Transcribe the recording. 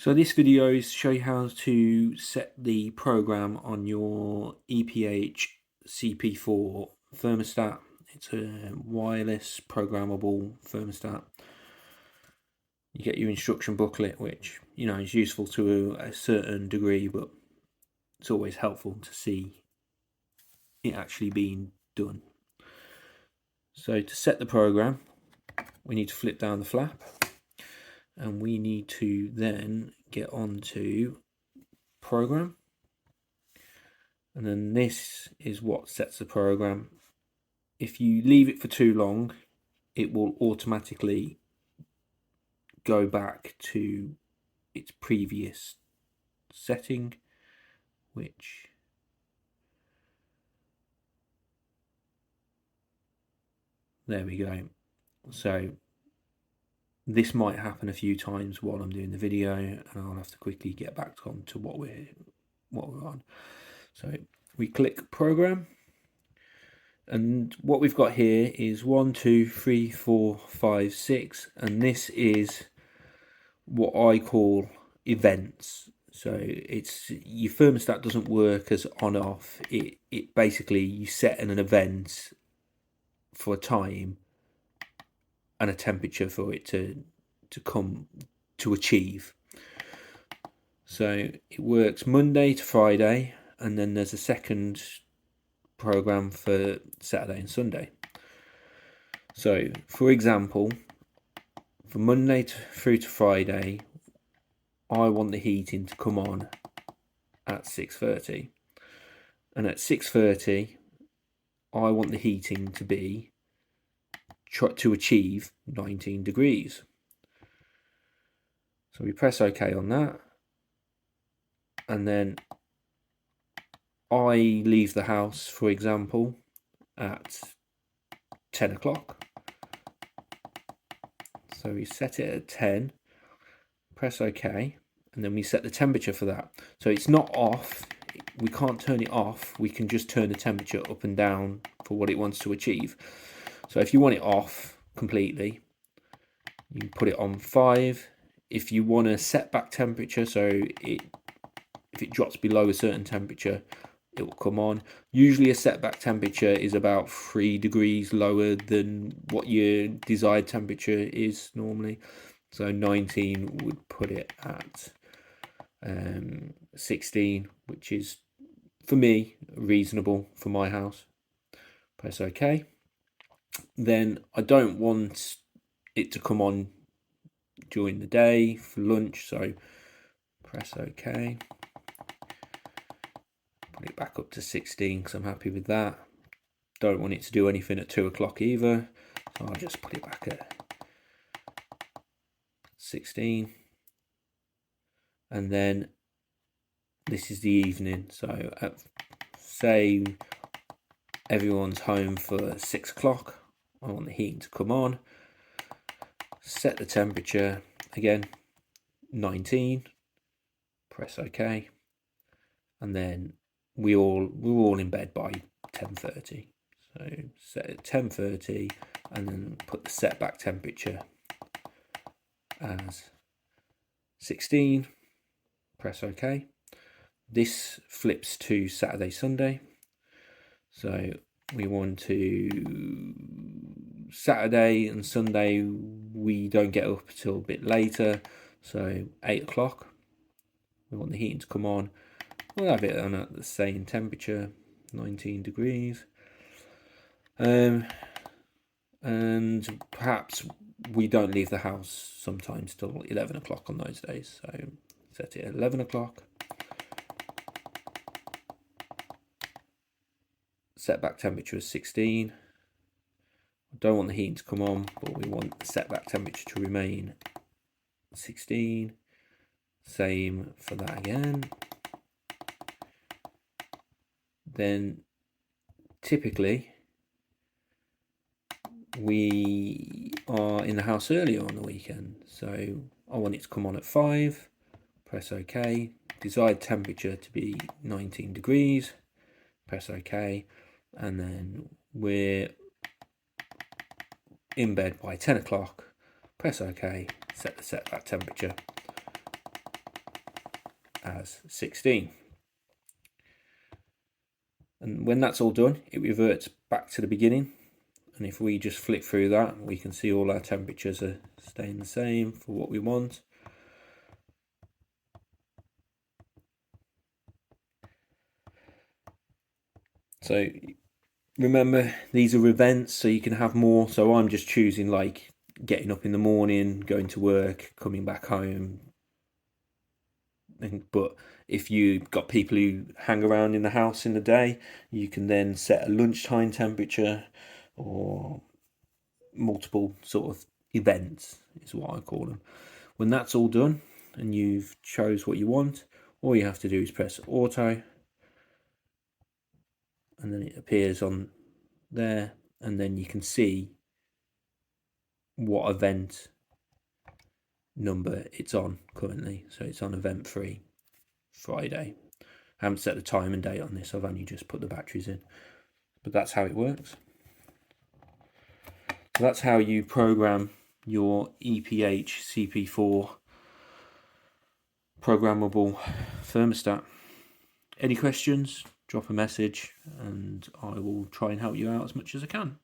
So this video is to show you how to set the program on your EPH CP4 thermostat. It's a wireless programmable thermostat. You get your instruction booklet, which is useful to a certain degree, but it's always helpful to see it actually being done. So to set the program, we need to flip down the flap, and we need to then get onto program, and then this is what sets the program. If you leave it for too long, it will automatically go back to its previous setting, which there we go. So this might happen a few times while I'm doing the video, and I'll have to quickly get back on to what we're on. So we click program, and what we've got here is 1, 2, 3, 4, 5, 6, and this is what I call events. So it's your thermostat doesn't work as on off. It basically, you set an event for a time and a temperature for it to come to achieve. So it works Monday to Friday, and then there's a second program for Saturday and Sunday. So for example, from Monday through to Friday, I want the heating to come on at 6:30, and at 6:30 I want the heating to be to achieve 19 degrees. So we press OK on that, and then I leave the house, for example, at 10 o'clock. So we set it at 10, press OK, and then we set the temperature for that. So it's not off, we can't turn it off, we can just turn the temperature up and down for what it wants to achieve. So if you want it off completely, you put it on 5. If you want a setback temperature, so if it drops below a certain temperature, it will come on. Usually a setback temperature is about 3 degrees lower than what your desired temperature is normally. So 19 would put it at 16, which is, for me, reasonable for my house. Press OK. Then I don't want it to come on during the day for lunch, so press OK. Put it back up to 16 because I'm happy with that. Don't want it to do anything at 2 o'clock either, so I'll just put it back at 16. And then this is the evening, so say everyone's home for 6 o'clock, I want the heating to come on. Set the temperature again, 19. Press OK, and then we're all in bed by 10:30. So set at 10:30, and then put the setback temperature as 16. Press OK. This flips to Saturday, Sunday. So we want to Saturday and Sunday, we don't get up until a bit later, so 8 o'clock. We want the heating to come on. We'll have it on at the same temperature, 19 degrees. And perhaps we don't leave the house sometimes till 11 o'clock on those days. So set it at 11 o'clock. Setback temperature is 16. I don't want the heating to come on, but we want the setback temperature to remain 16. Same for that again. Then typically we are in the house earlier on the weekend, so I want it to come on at 5. Press OK. Desired temperature to be 19 degrees. Press OK, and then we're in bed by 10 o'clock. Press OK. Set the setback temperature. as 16. And when that's all done, it reverts back to the beginning. And if we just flick through that, we can see all our temperatures are staying the same for what we want. So remember, these are events, so you can have more. So I'm just choosing like getting up in the morning, going to work, coming back home. But if you've got people who hang around in the house in the day, you can then set a lunchtime temperature, or multiple sort of events is what I call them. When that's all done and you've chose what you want, all you have to do is press auto, and then it appears on there, and then you can see what event number it's on currently. So it's on event 3, Friday. I haven't set the time and date on this, I've only just put the batteries in, but that's how it works. So that's how you program your EPH CP4 programmable thermostat. Any questions, drop a message and I will try and help you out as much as I can.